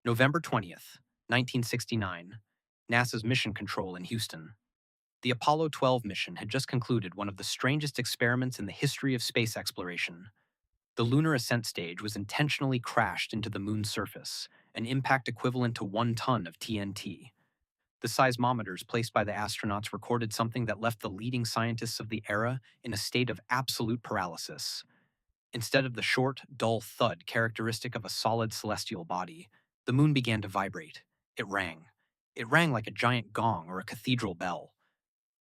November 20th, 1969, NASA's Mission Control in Houston. The Apollo 12 mission had just concluded one of the strangest experiments in the history of space exploration. The lunar ascent stage was intentionally crashed into the moon's surface, an impact equivalent to 1 ton of TNT. The seismometers placed by the astronauts recorded something that left the leading scientists of the era in a state of absolute paralysis. Instead of the short, dull thud characteristic of a solid celestial body, the moon began to vibrate. It rang. It rang like a giant gong or a cathedral bell.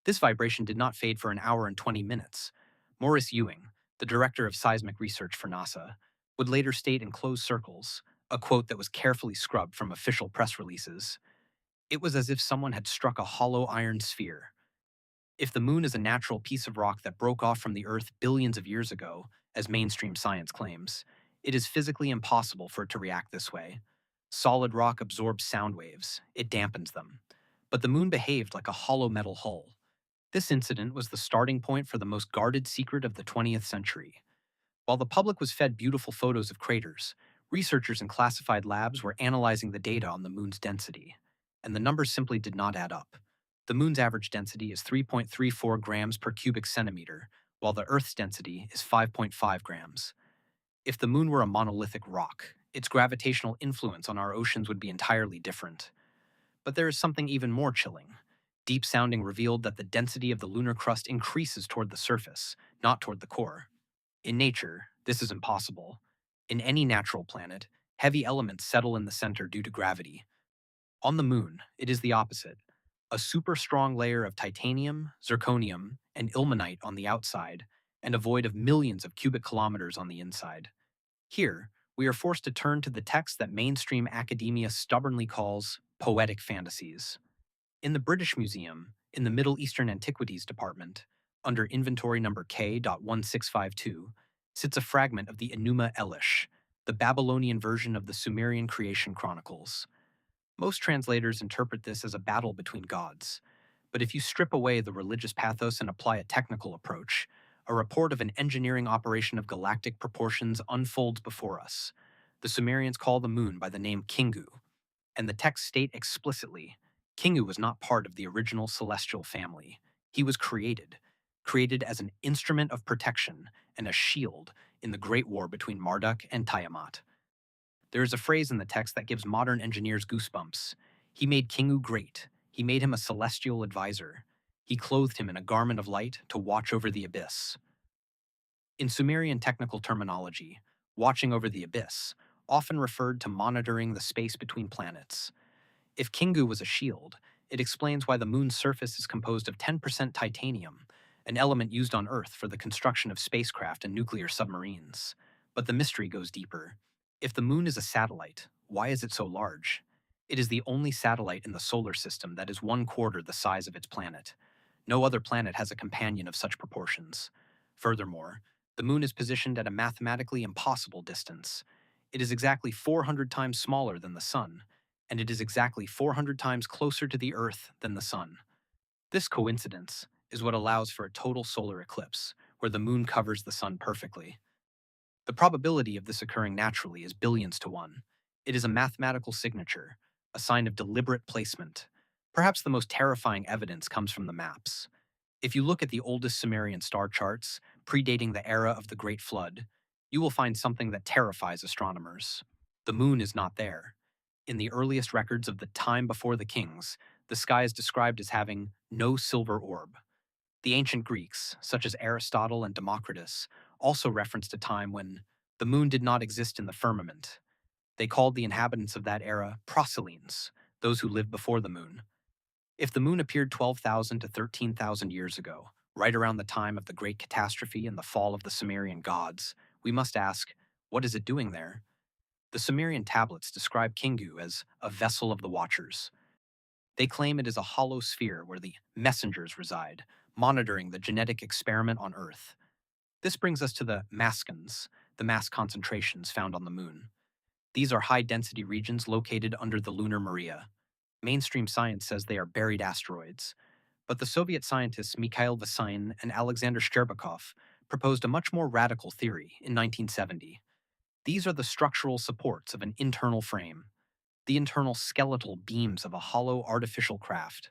This vibration did not fade for an hour and 20 minutes. Maurice Ewing, the director of seismic research for NASA, would later state in closed circles, a quote that was carefully scrubbed from official press releases, "It was as if someone had struck a hollow iron sphere." If the moon is a natural piece of rock that broke off from the Earth billions of years ago, as mainstream science claims, it is physically impossible for it to react this way. Solid rock absorbs sound waves, it dampens them. But the moon behaved like a hollow metal hull. This incident was the starting point for the most guarded secret of the 20th century. While the public was fed beautiful photos of craters, researchers in classified labs were analyzing the data on the moon's density, and the numbers simply did not add up. The moon's average density is 3.34 grams per cubic centimeter, while the Earth's density is 5.5 grams. If the moon were a monolithic rock, its gravitational influence on our oceans would be entirely different. But there is something even more chilling. Deep sounding revealed that the density of the lunar crust increases toward the surface, not toward the core. In nature, this is impossible. In any natural planet, heavy elements settle in the center due to gravity. On the moon, it is the opposite. A super strong layer of titanium, zirconium, and ilmenite on the outside, and a void of millions of cubic kilometers on the inside. Here, we are forced to turn to the text that mainstream academia stubbornly calls poetic fantasies. In the British Museum, in the Middle Eastern Antiquities Department, under inventory number K.1652, sits a fragment of the Enuma Elish, the Babylonian version of the Sumerian creation chronicles. Most translators interpret this as a battle between gods, but if you strip away the religious pathos and apply a technical approach, a report of an engineering operation of galactic proportions unfolds before us. The Sumerians call the moon by the name Kingu, and the texts state explicitly, Kingu was not part of the original celestial family. He was created as an instrument of protection and a shield in the great war between Marduk and Tiamat. There is a phrase in the text that gives modern engineers goosebumps. He made Kingu great. He made him a celestial advisor. He clothed him in a garment of light to watch over the abyss. In Sumerian technical terminology, watching over the abyss often referred to monitoring the space between planets. If Kingu was a shield, it explains why the moon's surface is composed of 10% titanium, an element used on Earth for the construction of spacecraft and nuclear submarines. But the mystery goes deeper. If the moon is a satellite, why is it so large? It is the only satellite in the solar system that is 1/4 the size of its planet. No other planet has a companion of such proportions. Furthermore, the moon is positioned at a mathematically impossible distance. It is exactly 400 times smaller than the sun, and it is exactly 400 times closer to the Earth than the sun. This coincidence is what allows for a total solar eclipse, where the moon covers the sun perfectly. The probability of this occurring naturally is billions to one. It is a mathematical signature, a sign of deliberate placement. Perhaps the most terrifying evidence comes from the maps. If you look at the oldest Sumerian star charts, predating the era of the Great Flood, you will find something that terrifies astronomers. The moon is not there. In the earliest records of the time before the kings, the sky is described as having no silver orb. The ancient Greeks, such as Aristotle and Democritus, also referenced a time when the moon did not exist in the firmament. They called the inhabitants of that era proselenes, those who lived before the moon. If the moon appeared 12,000 to 13,000 years ago, right around the time of the Great Catastrophe and the fall of the Sumerian gods, we must ask, what is it doing there? The Sumerian tablets describe Kingu as a vessel of the Watchers. They claim it is a hollow sphere where the messengers reside, monitoring the genetic experiment on Earth. This brings us to the maskins, the mass concentrations found on the moon. These are high-density regions located under the lunar Maria. Mainstream science says they are buried asteroids, but the Soviet scientists Mikhail Vasin and Alexander Shcherbakov proposed a much more radical theory in 1970. These are the structural supports of an internal frame. the internal skeletal beams of a hollow artificial craft.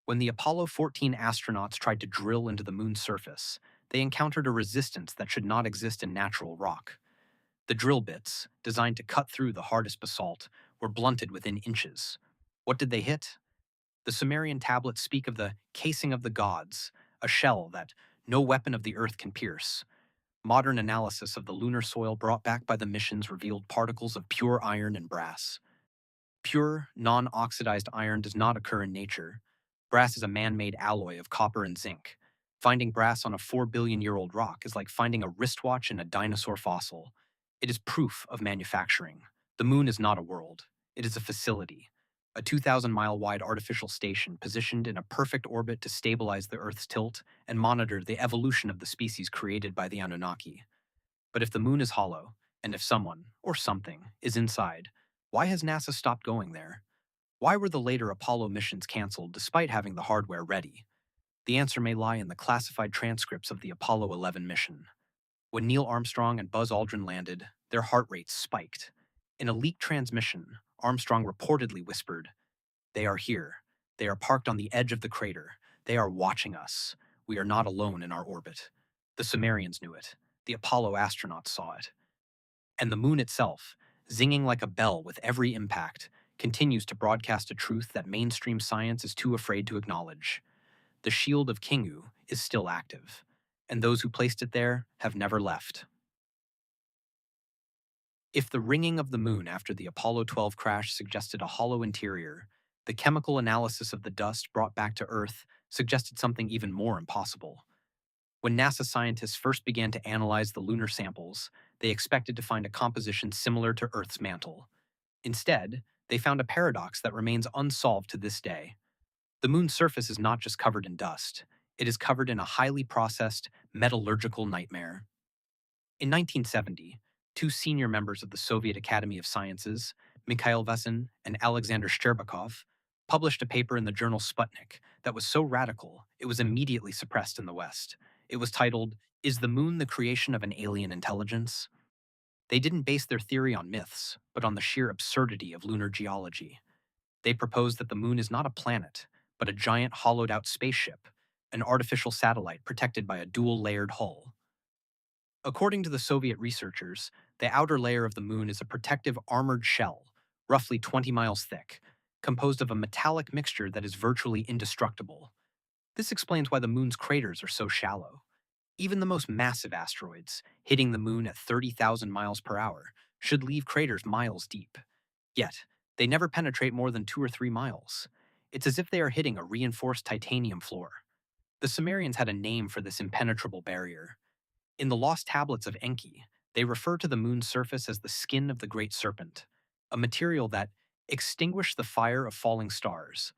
When the Apollo 14 astronauts tried to drill into the moon's surface, they encountered a resistance that should not exist in natural rock. The drill bits, designed to cut through the hardest basalt, were blunted within inches. What did they hit? The Sumerian tablets speak of the casing of the gods, a shell that no weapon of the earth can pierce. Modern analysis of the lunar soil brought back by the missions revealed particles of pure iron and brass. Pure, non-oxidized iron does not occur in nature. Brass is a man-made alloy of copper and zinc. Finding brass on a 4 billion-year-old rock is like finding a wristwatch in a dinosaur fossil. It is proof of manufacturing. The moon is not a world. It is a facility. A 2,000-mile-wide artificial station positioned in a perfect orbit to stabilize the Earth's tilt and monitor the evolution of the species created by the Anunnaki. But if the moon is hollow, and if someone, or something, is inside, why has NASA stopped going there? Why were the later Apollo missions canceled despite having the hardware ready? The answer may lie in the classified transcripts of the Apollo 11 mission. When Neil Armstrong and Buzz Aldrin landed, their heart rates spiked. In a leaked transmission, Armstrong reportedly whispered, "They are here. They are parked on the edge of the crater. They are watching us. We are not alone in our orbit." The Sumerians knew it. The Apollo astronauts saw it. And the moon itself, zinging like a bell with every impact, continues to broadcast a truth that mainstream science is too afraid to acknowledge. The shield of Kingu is still active, and those who placed it there have never left. If the ringing of the moon after the Apollo 12 crash suggested a hollow interior, the chemical analysis of the dust brought back to Earth suggested something even more impossible. When NASA scientists first began to analyze the lunar samples, they expected to find a composition similar to Earth's mantle. Instead, they found a paradox that remains unsolved to this day. The moon's surface is not just covered in dust, it is covered in a highly processed, metallurgical nightmare. In 1970, two senior members of the Soviet Academy of Sciences, Mikhail Vesin and Alexander Shcherbakov, published a paper in the journal Sputnik that was so radical it was immediately suppressed in the West. It was titled, "Is the Moon the Creation of an Alien Intelligence?" They didn't base their theory on myths, but on the sheer absurdity of lunar geology. They proposed that the moon is not a planet, but a giant hollowed-out spaceship, an artificial satellite protected by a dual-layered hull. According to the Soviet researchers, the outer layer of the moon is a protective armored shell, roughly 20 miles thick, composed of a metallic mixture that is virtually indestructible. This explains why the moon's craters are so shallow. Even the most massive asteroids, hitting the moon at 30,000 miles per hour, should leave craters miles deep. Yet, they never penetrate more than 2 or 3 miles. It's as if they are hitting a reinforced titanium floor. The Sumerians had a name for this impenetrable barrier. In the lost tablets of Enki, they refer to the moon's surface as the skin of the great serpent, a material that extinguished the fire of falling stars.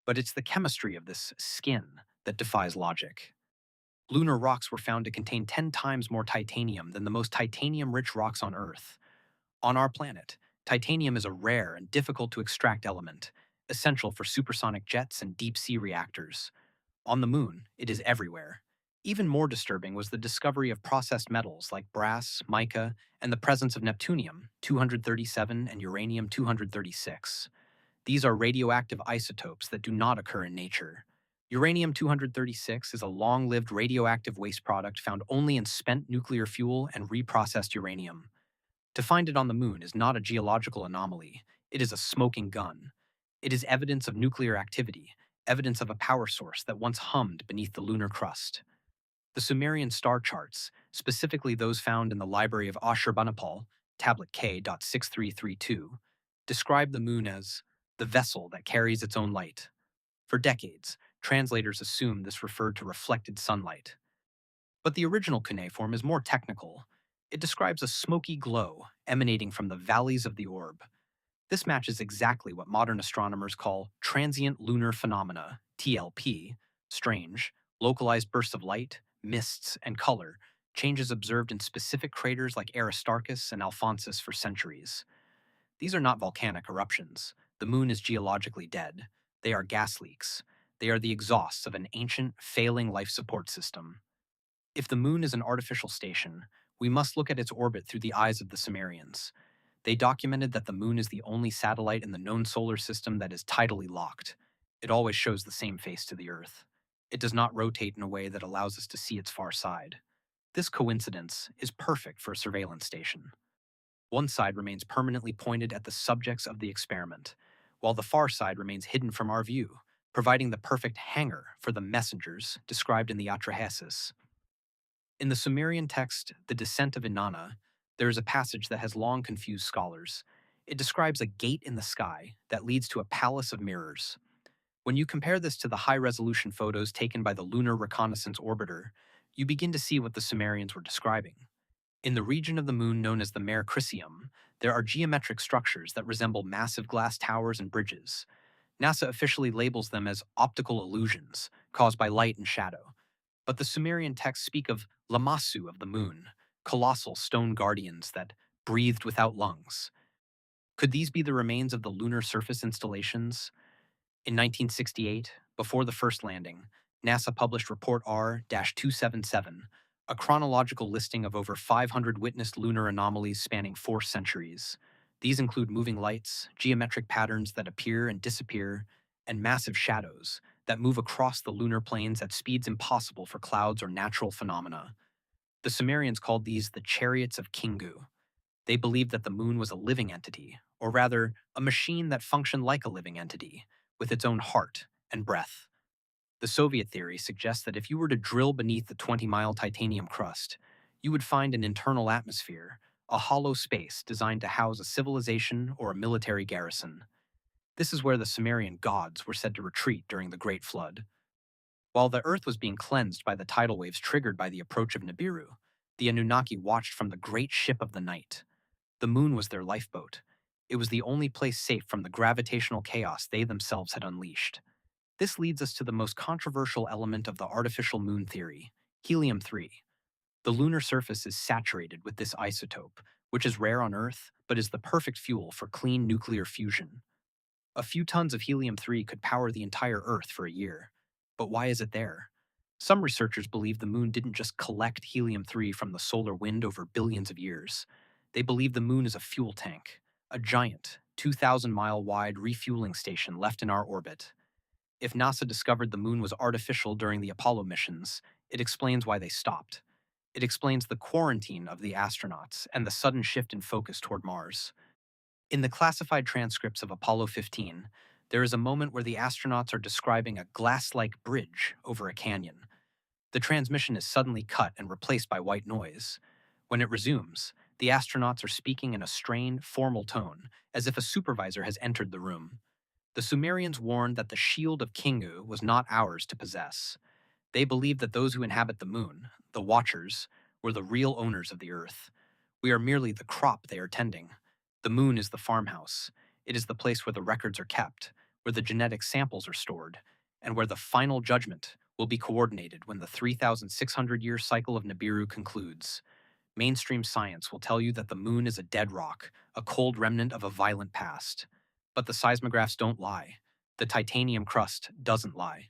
But it's the chemistry of this skin that defies logic. Lunar rocks were found to contain 10 times more titanium than the most titanium-rich rocks on Earth. On our planet, titanium is a rare and difficult to extract element, essential for supersonic jets and deep-sea reactors. On the moon, it is everywhere. Even more disturbing was the discovery of processed metals like brass, mica, and the presence of neptunium-237 and uranium-236. These are radioactive isotopes that do not occur in nature. Uranium-236 is a long-lived radioactive waste product found only in spent nuclear fuel and reprocessed uranium. To find it on the moon is not a geological anomaly, it is a smoking gun. It is evidence of nuclear activity, evidence of a power source that once hummed beneath the lunar crust. The Sumerian star charts, specifically those found in the library of Ashurbanipal, tablet K.6332, describe the moon as the vessel that carries its own light. For decades, translators assumed this referred to reflected sunlight. But the original cuneiform is more technical. It describes a smoky glow emanating from the valleys of the orb. This matches exactly what modern astronomers call transient lunar phenomena, TLP, strange, localized bursts of light, mists, and color, changes observed in specific craters like Aristarchus and Alphonsus for centuries. These are not volcanic eruptions. The moon is geologically dead. They are gas leaks. They are the exhausts of an ancient, failing life support system. If the moon is an artificial station, we must look at its orbit through the eyes of the Sumerians. They documented that the moon is the only satellite in the known solar system that is tidally locked. It always shows the same face to the Earth. It does not rotate in a way that allows us to see its far side. This coincidence is perfect for a surveillance station. One side remains permanently pointed at the subjects of the experiment, while the far side remains hidden from our view, providing the perfect hangar for the messengers described in the Atrahasis. In the Sumerian text, The Descent of Inanna, there is a passage that has long confused scholars. It describes a gate in the sky that leads to a palace of mirrors. When you compare this to the high-resolution photos taken by the Lunar Reconnaissance Orbiter, you begin to see what the Sumerians were describing. In the region of the moon known as the Mare Crisium, there are geometric structures that resemble massive glass towers and bridges. NASA officially labels them as optical illusions caused by light and shadow, but the Sumerian texts speak of Lamassu of the moon, colossal stone guardians that breathed without lungs. Could these be the remains of the lunar surface installations? In 1968, before the first landing, NASA published Report R-277, a chronological listing of over 500 witnessed lunar anomalies spanning 4 centuries. These include moving lights, geometric patterns that appear and disappear, and massive shadows that move across the lunar plains at speeds impossible for clouds or natural phenomena. The Sumerians called these the chariots of Kingu. They believed that the moon was a living entity, or rather, a machine that functioned like a living entity, with its own heart and breath. The Soviet theory suggests that if you were to drill beneath the 20-mile titanium crust, you would find an internal atmosphere, a hollow space designed to house a civilization or a military garrison. This is where the Sumerian gods were said to retreat during the Great Flood. While the earth was being cleansed by the tidal waves triggered by the approach of Nibiru, the Anunnaki watched from the great ship of the night. The moon was their lifeboat. It was the only place safe from the gravitational chaos they themselves had unleashed. This leads us to the most controversial element of the artificial moon theory, helium-3. The lunar surface is saturated with this isotope, which is rare on Earth but is the perfect fuel for clean nuclear fusion. A few tons of helium-3 could power the entire Earth for a year. But why is it there? Some researchers believe the moon didn't just collect helium-3 from the solar wind over billions of years. They believe the moon is a fuel tank, a giant, 2,000-mile-wide refueling station left in our orbit. If NASA discovered the moon was artificial during the Apollo missions, it explains why they stopped. It explains the quarantine of the astronauts and the sudden shift in focus toward Mars. In the classified transcripts of Apollo 15, there is a moment where the astronauts are describing a glass-like bridge over a canyon. The transmission is suddenly cut and replaced by white noise. When it resumes, the astronauts are speaking in a strained, formal tone, as if a supervisor has entered the room. The Sumerians warned that the shield of Kingu was not ours to possess. They believed that those who inhabit the moon, the Watchers, were the real owners of the Earth. We are merely the crop they are tending. The moon is the farmhouse. It is the place where the records are kept, where the genetic samples are stored, and where the final judgment will be coordinated when the 3,600-year cycle of Nibiru concludes. Mainstream science will tell you that the moon is a dead rock, a cold remnant of a violent past. But the seismographs don't lie. The titanium crust doesn't lie.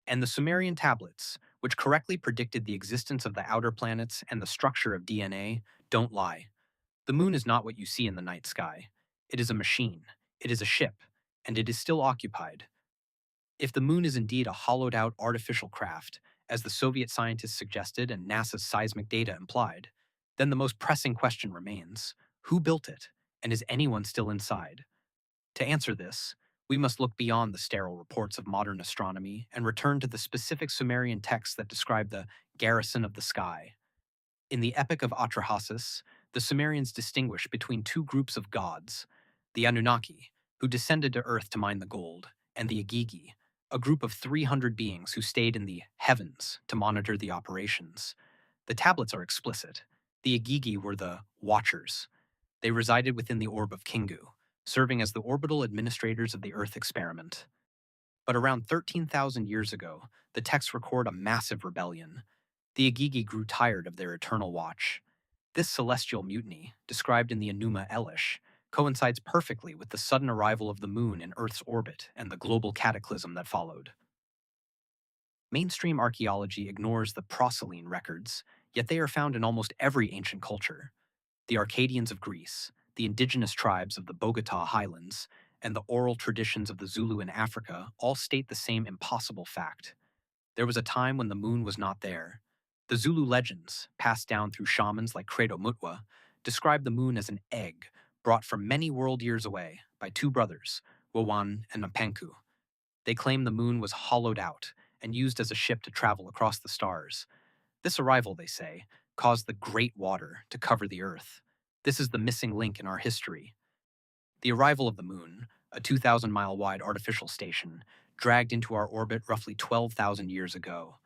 And the Sumerian tablets, which correctly predicted the existence of the outer planets and the structure of DNA, don't lie. The moon is not what you see in the night sky. It is a machine, it is a ship, and it is still occupied. If the moon is indeed a hollowed-out artificial craft, as the Soviet scientists suggested and NASA's seismic data implied, then the most pressing question remains: who built it, and is anyone still inside? To answer this, we must look beyond the sterile reports of modern astronomy and return to the specific Sumerian texts that describe the garrison of the sky. In the Epic of Atrahasis, the Sumerians distinguish between two groups of gods: the Anunnaki, who descended to Earth to mine the gold, and the Igigi, a group of 300 beings who stayed in the heavens to monitor the operations. The tablets are explicit. The Igigi were the Watchers. They resided within the orb of Kingu, serving as the orbital administrators of the Earth experiment. But around 13,000 years ago, the texts record a massive rebellion. The Igigi grew tired of their eternal watch. This celestial mutiny, described in the Enuma Elish, coincides perfectly with the sudden arrival of the moon in Earth's orbit and the global cataclysm that followed. Mainstream archaeology ignores the Proselyene records, yet they are found in almost every ancient culture. The Arcadians of Greece, the indigenous tribes of the Bogota Highlands, and the oral traditions of the Zulu in Africa all state the same impossible fact. There was a time when the moon was not there. The Zulu legends, passed down through shamans like Credo Mutwa, describe the moon as an egg brought from many world years away by two brothers, Wawan and Mpanku. They claim the moon was hollowed out and used as a ship to travel across the stars. This arrival, they say, caused the Great Water to cover the Earth. This is the missing link in our history. The arrival of the moon, a 2,000-mile-wide artificial station, dragged into our orbit roughly 12,000 years ago.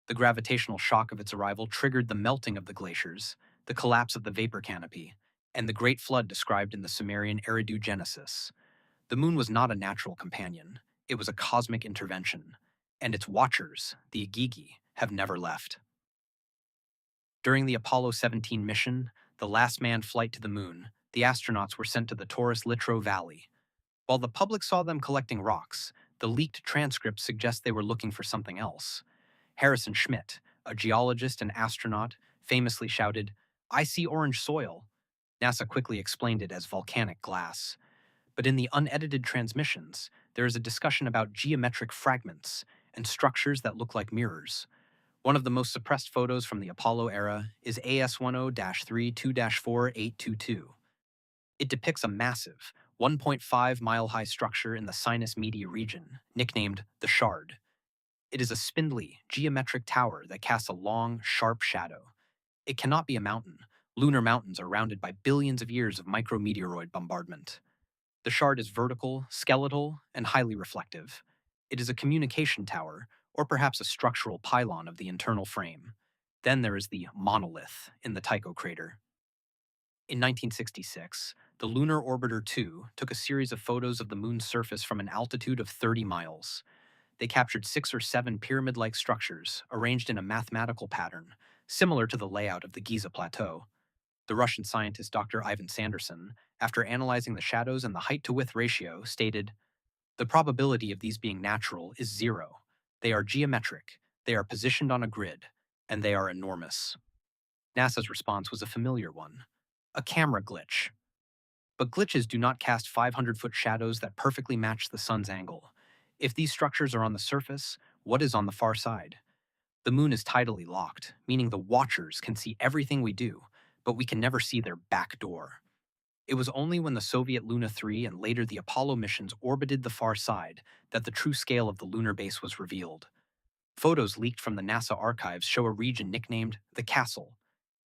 The gravitational shock of its arrival triggered the melting of the glaciers, the collapse of the vapor canopy, and the Great Flood described in the Sumerian Genesis. The moon was not a natural companion. It was a cosmic intervention, and its watchers, the Igigi, have never left. During the Apollo 17 mission, the last manned flight to the moon, the astronauts were sent to the Taurus Littrow Valley. While the public saw them collecting rocks, the leaked transcripts suggest they were looking for something else. Harrison Schmitt, a geologist and astronaut, famously shouted, "I see orange soil." NASA quickly explained it as volcanic glass. But in the unedited transmissions, there is a discussion about geometric fragments and structures that look like mirrors. One of the most suppressed photos from the Apollo era is AS10-32-4822. It depicts a massive, 1.5-mile-high structure in the Sinus Media region, nicknamed the Shard. It is a spindly, geometric tower that casts a long, sharp shadow. It cannot be a mountain. Lunar mountains are rounded by billions of years of micrometeoroid bombardment. The Shard is vertical, skeletal, and highly reflective. It is a communication tower, or perhaps a structural pylon of the internal frame. Then there is the monolith in the Tycho crater. In 1966, the Lunar Orbiter 2 took a series of photos of the moon's surface from an altitude of 30 miles. They captured 6 or 7 pyramid-like structures arranged in a mathematical pattern, similar to the layout of the Giza Plateau. The Russian scientist Dr. Ivan Sanderson, after analyzing the shadows and the height-to-width ratio, stated, "The probability of these being natural is 0. They are geometric, they are positioned on a grid, and they are enormous." NASA's response was a familiar one: a camera glitch. But glitches do not cast 500-foot shadows that perfectly match the sun's angle. If these structures are on the surface, what is on the far side? The moon is tidally locked, meaning the watchers can see everything we do, but we can never see their back door. It was only when the Soviet Luna 3 and later the Apollo missions orbited the far side that the true scale of the lunar base was revealed. Photos leaked from the NASA archives show a region nicknamed the Castle.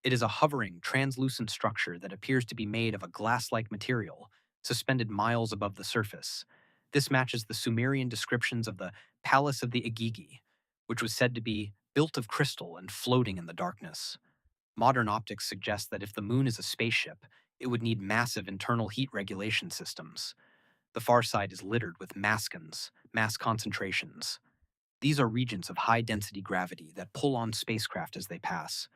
It is a hovering, translucent structure that appears to be made of a glass-like material, suspended miles above the surface. This matches the Sumerian descriptions of the Palace of the Igigi, which was said to be built of crystal and floating in the darkness. Modern optics suggest that if the moon is a spaceship, it would need massive internal heat regulation systems. The far side is littered with maskins, mass concentrations. These are regions of high-density gravity that pull on spacecraft as they pass.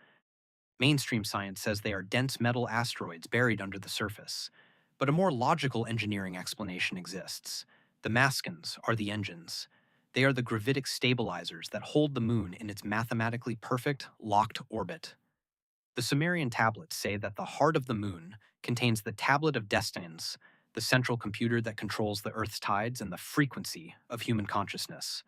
Mainstream science says they are dense metal asteroids buried under the surface. But a more logical engineering explanation exists. The maskins are the engines. They are the gravitic stabilizers that hold the moon in its mathematically perfect, locked orbit. The Sumerian tablets say that the heart of the moon contains the tablet of destines, the central computer that controls the Earth's tides and the frequency of human consciousness.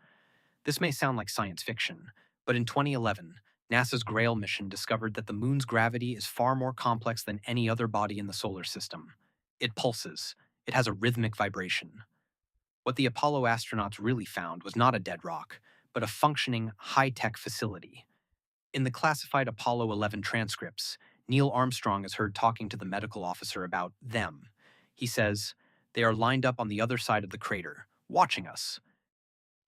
This may sound like science fiction, but in 2011, NASA's Grail mission discovered that the moon's gravity is far more complex than any other body in the solar system. It pulses. It has a rhythmic vibration. What the Apollo astronauts really found was not a dead rock, but a functioning, high-tech facility. In the classified Apollo 11 transcripts, Neil Armstrong is heard talking to the medical officer about them. He says, "They are lined up on the other side of the crater, watching us."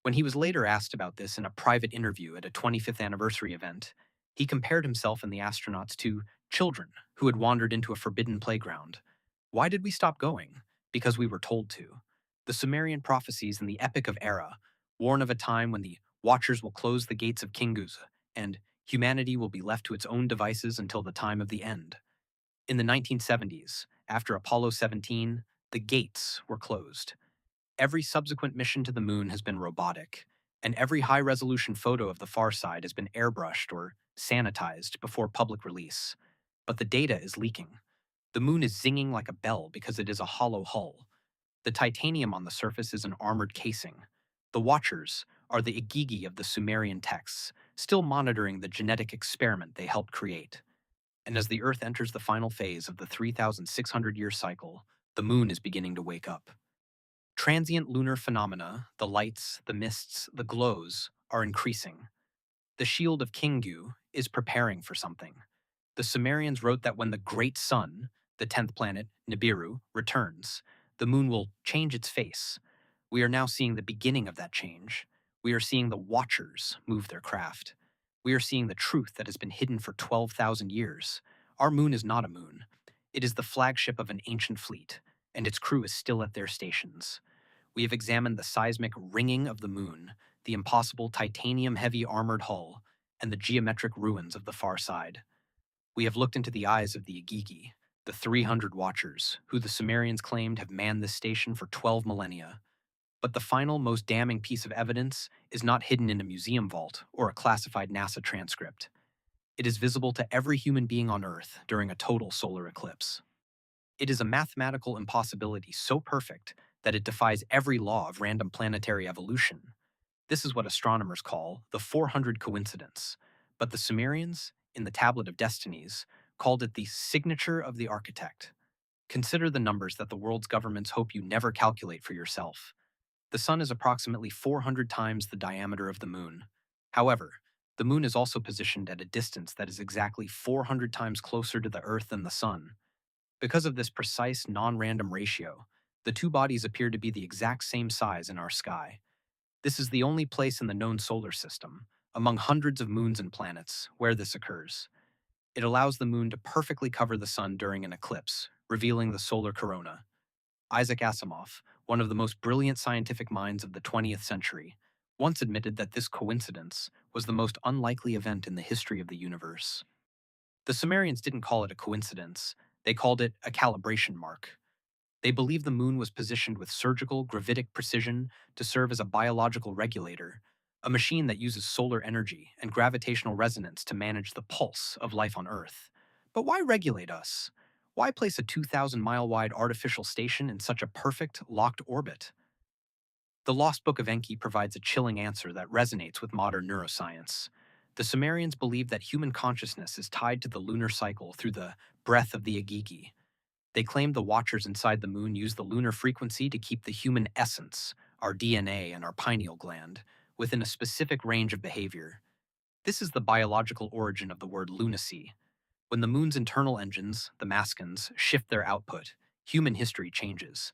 When he was later asked about this in a private interview at a 25th anniversary event, he compared himself and the astronauts to children who had wandered into a forbidden playground. Why did we stop going? Because we were told to. The Sumerian prophecies in the Epic of Era warn of a time when the Watchers will close the gates of Kingu, and humanity will be left to its own devices until the time of the end. In the 1970s, after Apollo 17, the gates were closed. Every subsequent mission to the moon has been robotic, and every high-resolution photo of the far side has been airbrushed or sanitized before public release. But the data is leaking. The moon is zinging like a bell because it is a hollow hull. The titanium on the surface is an armored casing. The Watchers are the Igigi of the Sumerian texts, still monitoring the genetic experiment they helped create. And as the Earth enters the final phase of the 3,600-year cycle, the moon is beginning to wake up. Transient lunar phenomena, the lights, the mists, the glows, are increasing. The shield of Kingu is preparing for something. The Sumerians wrote that when the great sun, the 10th planet, Nibiru, returns, the moon will change its face. We are now seeing the beginning of that change. We are seeing the Watchers move their craft. We are seeing the truth that has been hidden for 12,000 years. Our moon is not a moon. It is the flagship of an ancient fleet, and its crew is still at their stations. We have examined the seismic ringing of the moon, the impossible titanium-heavy armored hull, and the geometric ruins of the far side. We have looked into the eyes of the Igigi, the 300 Watchers, who the Sumerians claimed have manned this station for 12 millennia. But the final, most damning piece of evidence is not hidden in a museum vault or a classified NASA transcript. It is visible to every human being on Earth during a total solar eclipse. It is a mathematical impossibility so perfect that it defies every law of random planetary evolution. This is what astronomers call the 400 coincidence, but the Sumerians, in the Tablet of Destinies, called it the signature of the architect. Consider the numbers that the world's governments hope you never calculate for yourself. The sun is approximately 400 times the diameter of the moon. However, the moon is also positioned at a distance that is exactly 400 times closer to the Earth than the sun. Because of this precise, non-random ratio, the two bodies appear to be the exact same size in our sky. This is the only place in the known solar system, among hundreds of moons and planets, where this occurs. It allows the moon to perfectly cover the sun during an eclipse, revealing the solar corona. Isaac Asimov, one of the most brilliant scientific minds of the 20th century, once admitted that this coincidence was the most unlikely event in the history of the universe. The Sumerians didn't call it a coincidence, they called it a calibration mark. They believed the moon was positioned with surgical, gravitic precision to serve as a biological regulator, a machine that uses solar energy and gravitational resonance to manage the pulse of life on Earth. But why regulate us? Why place a 2,000-mile-wide artificial station in such a perfect, locked orbit? The Lost Book of Enki provides a chilling answer that resonates with modern neuroscience. The Sumerians believed that human consciousness is tied to the lunar cycle through the breath of the Igigi. They claimed the Watchers inside the moon use the lunar frequency to keep the human essence, our DNA and our pineal gland, within a specific range of behavior. This is the biological origin of the word lunacy. When the moon's internal engines, the maskins, shift their output, human history changes.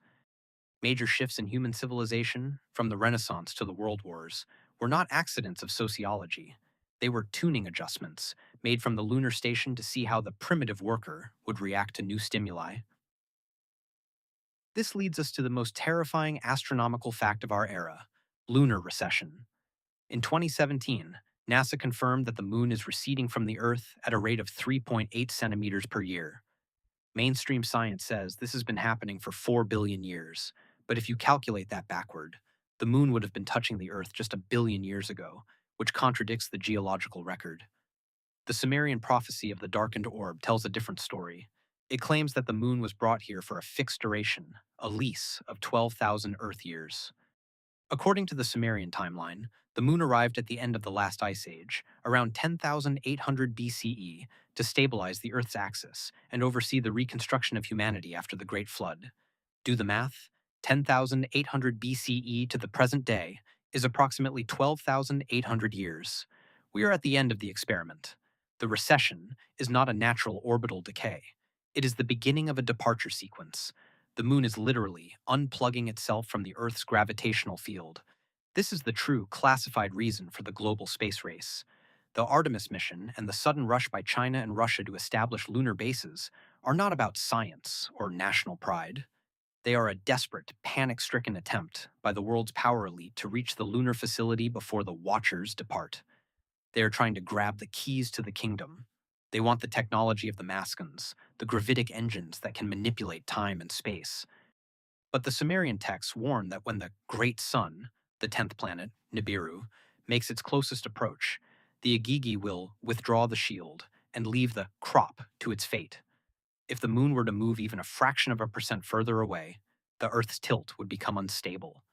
Major shifts in human civilization, from the Renaissance to the World Wars, were not accidents of sociology. They were tuning adjustments, made from the lunar station to see how the primitive worker would react to new stimuli. This leads us to the most terrifying astronomical fact of our era: lunar recession. In 2017, NASA confirmed that the moon is receding from the Earth at a rate of 3.8 centimeters per year. Mainstream science says this has been happening for 4 billion years, but if you calculate that backward, the moon would have been touching the Earth just a billion years ago, which contradicts the geological record. The Sumerian prophecy of the darkened orb tells a different story. It claims that the moon was brought here for a fixed duration, a lease of 12,000 Earth years. According to the Sumerian timeline, the moon arrived at the end of the last ice age, around 10,800 BCE, to stabilize the Earth's axis and oversee the reconstruction of humanity after the Great Flood. Do the math: 10,800 BCE to the present day is approximately 12,800 years. We are at the end of the experiment. The recession is not a natural orbital decay. It is the beginning of a departure sequence. The moon is literally unplugging itself from the Earth's gravitational field. This is the true, classified reason for the global space race. The Artemis mission and the sudden rush by China and Russia to establish lunar bases are not about science or national pride. They are a desperate, panic-stricken attempt by the world's power elite to reach the lunar facility before the Watchers depart. They are trying to grab the keys to the kingdom. They want the technology of the Maskins, the gravitic engines that can manipulate time and space. But the Sumerian texts warn that when the Great Sun, the 10th planet, Nibiru, makes its closest approach, the Igigi will withdraw the shield and leave the crop to its fate. If the moon were to move even a fraction of a percent further away, the Earth's tilt would become unstable.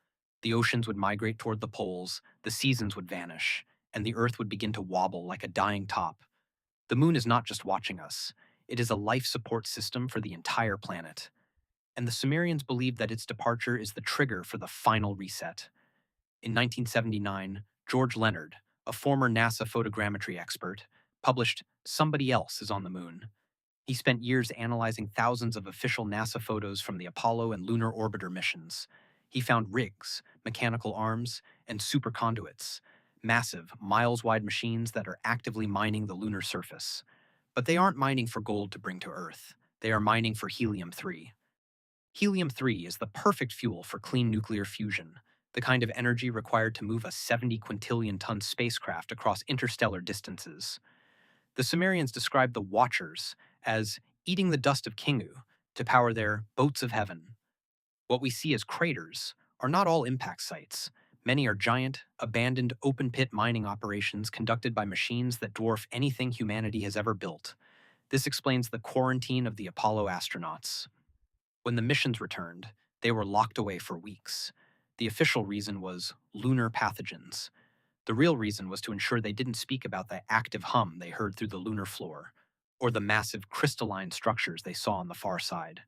The oceans would migrate toward the poles, the seasons would vanish, and the Earth would begin to wobble like a dying top. The moon is not just watching us, it is a life support system for the entire planet. And the Sumerians believed that its departure is the trigger for the final reset. In 1979, George Leonard, a former NASA photogrammetry expert, published Somebody Else is on the Moon. He spent years analyzing thousands of official NASA photos from the Apollo and Lunar Orbiter missions. He found rigs, mechanical arms, and superconduits, massive, miles-wide machines that are actively mining the lunar surface. But they aren't mining for gold to bring to Earth. They are mining for helium-3. Helium-3 is the perfect fuel for clean nuclear fusion, the kind of energy required to move a 70 quintillion-ton spacecraft across interstellar distances. The Sumerians described the Watchers as eating the dust of Kingu to power their boats of heaven. What we see as craters are not all impact sites. Many are giant, abandoned open-pit mining operations conducted by machines that dwarf anything humanity has ever built. This explains the quarantine of the Apollo astronauts. When the missions returned, they were locked away for weeks. The official reason was lunar pathogens. The real reason was to ensure they didn't speak about the active hum they heard through the lunar floor, or the massive crystalline structures they saw on the far side.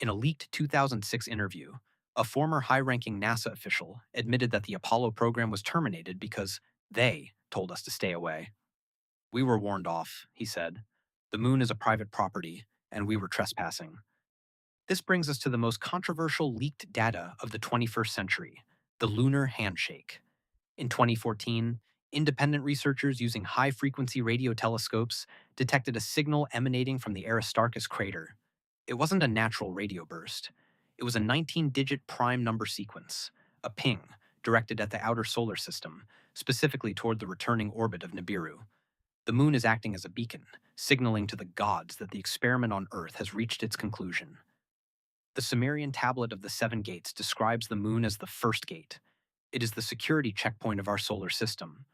In a leaked 2006 interview, a former high-ranking NASA official admitted that the Apollo program was terminated because they told us to stay away. "We were warned off," he said. "The moon is a private property, and we were trespassing." This brings us to the most controversial leaked data of the 21st century, the lunar handshake. In 2014, independent researchers using high-frequency radio telescopes detected a signal emanating from the Aristarchus crater. It wasn't a natural radio burst. It was a 19-digit prime number sequence, a ping, directed at the outer solar system, specifically toward the returning orbit of Nibiru. The moon is acting as a beacon, signaling to the gods that the experiment on Earth has reached its conclusion. The Sumerian tablet of the Seven Gates describes the moon as the first gate. It is the security checkpoint of our solar system.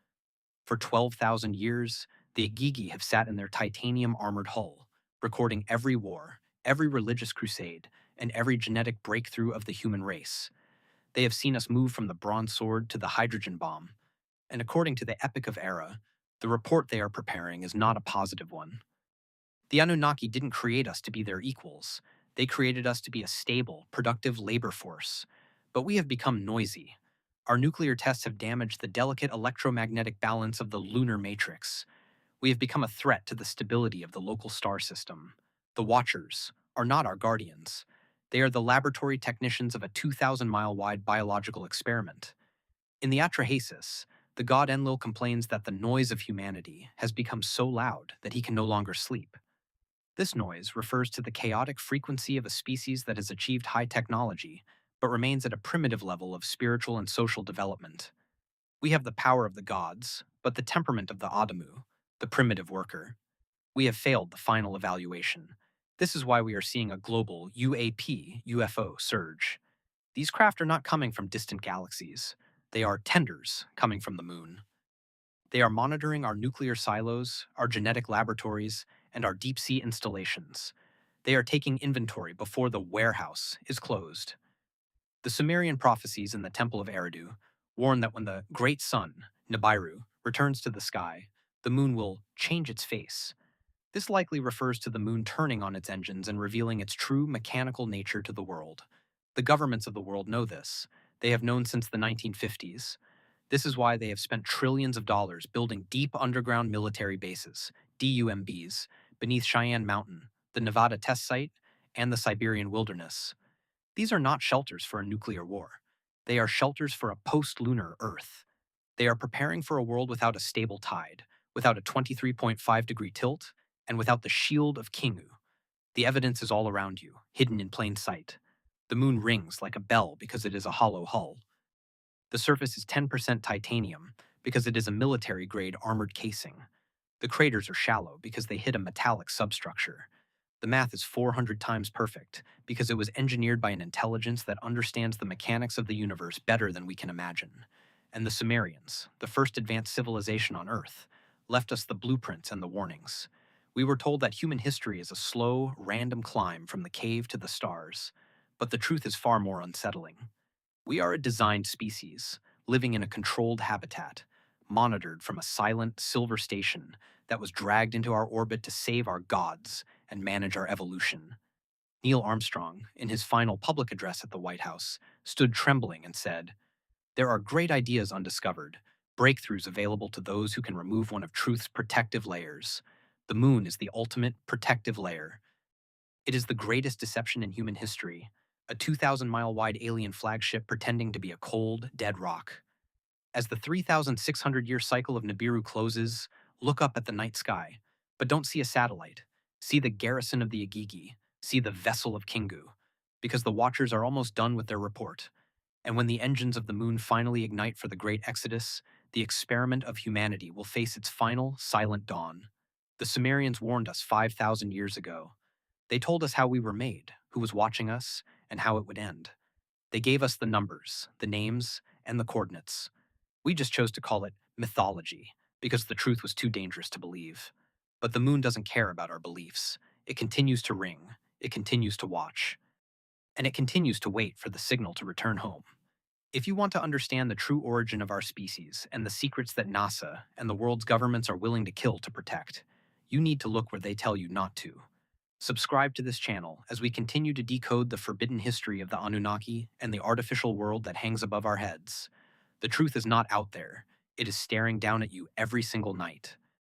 For 12,000 years, the Igigi have sat in their titanium-armored hull, recording every war, every religious crusade, and every genetic breakthrough of the human race. They have seen us move from the bronze sword to the hydrogen bomb, and according to the Epic of Era, the report they are preparing is not a positive one. The Anunnaki didn't create us to be their equals. They created us to be a stable, productive labor force. But we have become noisy. Our nuclear tests have damaged the delicate electromagnetic balance of the lunar matrix. We have become a threat to the stability of the local star system. The Watchers are not our guardians. They are the laboratory technicians of a 2,000-mile-wide biological experiment. In the Atrahasis, the god Enlil complains that the noise of humanity has become so loud that he can no longer sleep. This noise refers to the chaotic frequency of a species that has achieved high technology, but remains at a primitive level of spiritual and social development. We have the power of the gods, but the temperament of the Adamu, the primitive worker. We have failed the final evaluation. This is why we are seeing a global UAP/UFO surge. These craft are not coming from distant galaxies. They are tenders coming from the moon. They are monitoring our nuclear silos, our genetic laboratories, and our deep-sea installations. They are taking inventory before the warehouse is closed. The Sumerian prophecies in the Temple of Eridu warn that when the great sun, Nibiru, returns to the sky, the moon will change its face. This likely refers to the moon turning on its engines and revealing its true mechanical nature to the world. The governments of the world know this. They have known since the 1950s. This is why they have spent trillions of dollars building deep underground military bases, DUMBs, beneath Cheyenne Mountain, the Nevada test site, and the Siberian wilderness. These are not shelters for a nuclear war. They are shelters for a post-lunar Earth. They are preparing for a world without a stable tide, without a 23.5-degree tilt, and without the shield of Kingu. The evidence is all around you, hidden in plain sight. The moon rings like a bell because it is a hollow hull. The surface is 10% titanium because it is a military-grade armored casing. The craters are shallow because they hit a metallic substructure. The math is 400 times perfect because it was engineered by an intelligence that understands the mechanics of the universe better than we can imagine. And the Sumerians, the first advanced civilization on Earth, left us the blueprints and the warnings. We were told that human history is a slow, random climb from the cave to the stars, but the truth is far more unsettling. We are a designed species, living in a controlled habitat, monitored from a silent silver station that was dragged into our orbit to save our gods and manage our evolution. Neil Armstrong, in his final public address at the White House, stood trembling and said, "There are great ideas undiscovered, breakthroughs available to those who can remove one of truth's protective layers. The moon is the ultimate protective layer. It is the greatest deception in human history, a 2,000-mile-wide alien flagship pretending to be a cold, dead rock. As the 3,600-year cycle of Nibiru closes, look up at the night sky, but don't see a satellite. See the garrison of the Igigi, see the vessel of Kingu, because the Watchers are almost done with their report. And when the engines of the moon finally ignite for the great exodus, the experiment of humanity will face its final, silent dawn. The Sumerians warned us 5,000 years ago. They told us how we were made, who was watching us, and how it would end. They gave us the numbers, the names, and the coordinates. We just chose to call it mythology, because the truth was too dangerous to believe. But the moon doesn't care about our beliefs. It continues to ring, it continues to watch, and it continues to wait for the signal to return home. If you want to understand the true origin of our species and the secrets that NASA and the world's governments are willing to kill to protect, you need to look where they tell you not to. Subscribe to this channel as we continue to decode the forbidden history of the Anunnaki and the artificial world that hangs above our heads. The truth is not out there. It is staring down at you every single night.